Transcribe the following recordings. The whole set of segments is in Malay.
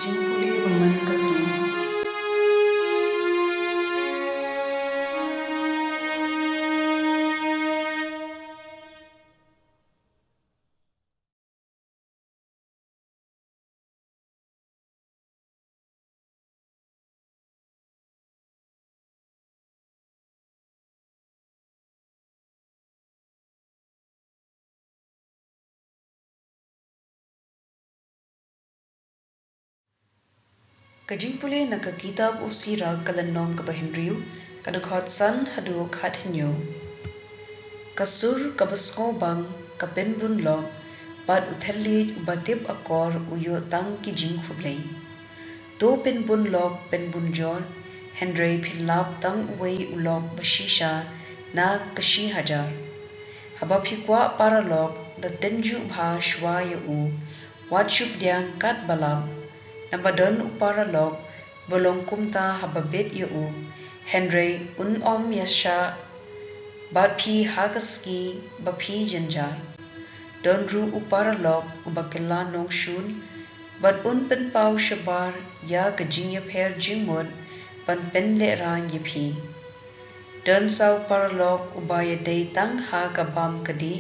jingpule berman kasih. Kajingpule na kitab usira kalanong kabahinriu kadukhat san hadu khat hinyo. Kasur kabasko bang kapenbun log bad uthellit ubatip akor uyo tang ki jingfublei. Do penbun log penbun jor Henry philap tang uwei ulog bashisha na kashi hajar. Haba phikwa para log da tenju bha shwa u wachup diang kat balap. Nabadan upara log bolong kumta hababet u Henry om yasha bat phi hagaski baphi janjar. Don ru upara log ubakila nong shun bat pen pau shabar ya gajing ya pher jingmod ban pen le ran ye phi. Don saw para log ubaya day tang ha kabam kadi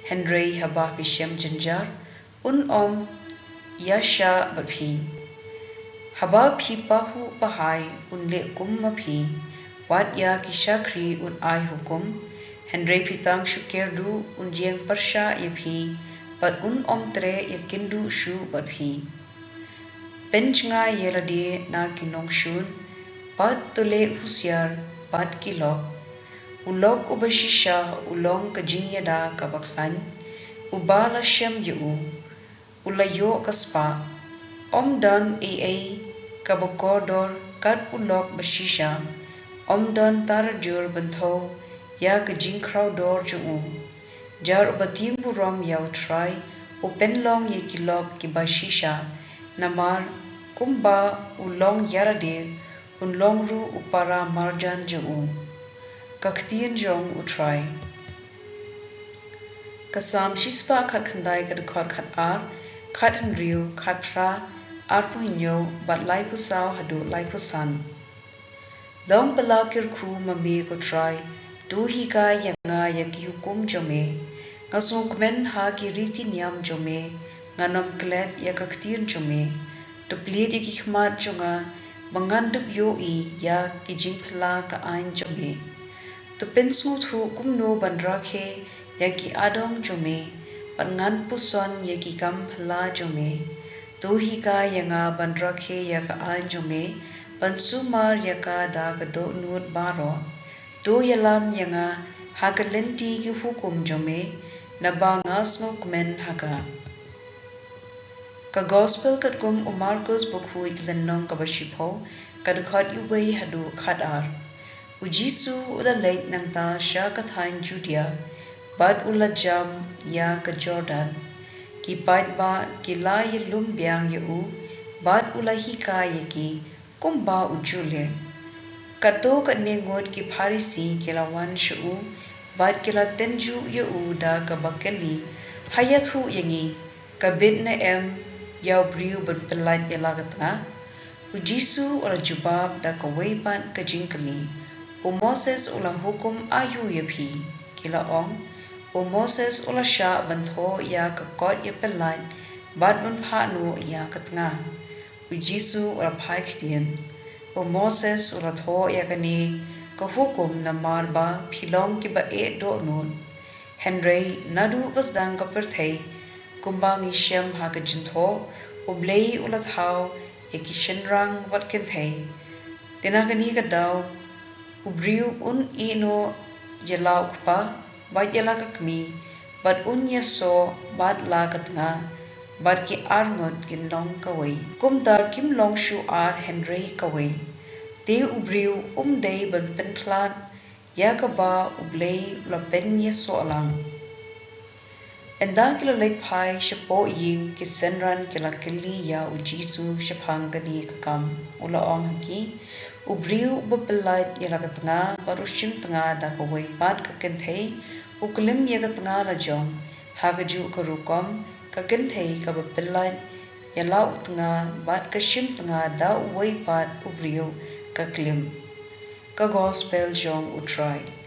Henry haba bishem janjar om yasha baphi. Haba phi pahu pahai unle kum maphi wat ya kishakri ai hukum Henry pitang shukerdu jieng parsha ye phi pat tre ye kindu shu bat phi penchnga yelade na kinong shun pat tole husyar pat kilok ulok ubashisha ulong kajinyada kabaklan ubala shem yu ulayo kaspa dan kabakodor kat ulok bashisha dan tarajur bantho ya kajing crowdor jungu jar ubatim buram yaw try open long ye kilok ki bashisha namar kumba ulong yarade unlong ru upara marjan jungu ktien jong utry kasam shispa khat khandai khat ar khat henriu khat fra arpuinyo bat lai pusau hadu lai pusan. Dong balakir khu mami ko try tu hi ka yanga yaki hukum jome ngasung men ha ki riti niam jome nganom klet ya kaktir jome to plead ki khmat jonga bangandup yo ya ki jingpla ka ain jome to pensmu thu kumno bandrakhe ya ki adom jome pangan puson ya ki kam phla jome Tuhi ka yanga bandrakhe yaka anjome pansumar yaka dagado nut baro do yalam yanga hagalenti ki hukum jome nabangas no kmen haka ka gospel kat kum Marcos bukhui glenong kabashipho kadkhat uwei hadu khadar ujisu ula late nangta sha kathain Judea bad ula jam ya ka Jordan ki pat ba ki la ye lum byang ye u bat ulahi ka ye ki kumba ujule kato ka nengot ki pharisi ki lawan shu bat ki la tenju ye u da ka bakeli hayathu yengi ka bit na yaw briu ban pelat ye lagatna ujisu ula jubab da ka weipan ka jingkali u Moses ula hukum ayu ye phi ki la ong O Moses ula sha bantho ya ka kot ya pelat bad ban pha no ya katnga u Jisu ula phai ktien O Moses ula tho ya kani ka hukum na marba philong ki ba do non Henry nadu basdang ka perthei kumbang ishem ha ka jintho o Blei ula thau ya ki shenrang wat kenthei tinagani ka daw ubriu ino jelau kpa bat yala kakmi bat unya so bat la katnga bat ki arngot kin long kawai kumda kim long shu ar Henry kawai te ubriu dei ban pen plat ya ka ba ublei la pen ye so alang enda kila lek phai shapo ying ki senran kila kili ya u Jisu shaphang gani kakam ula ong haki ubriu bapelat yala katnga barushim tanga da kawai pat kakenthei uklim yaga tanga la jong hagaju karukom kakenthei ka bapelat yalau tanga bat kashim tanga da uway pat ubriyo ka klim ka gospel jong utray.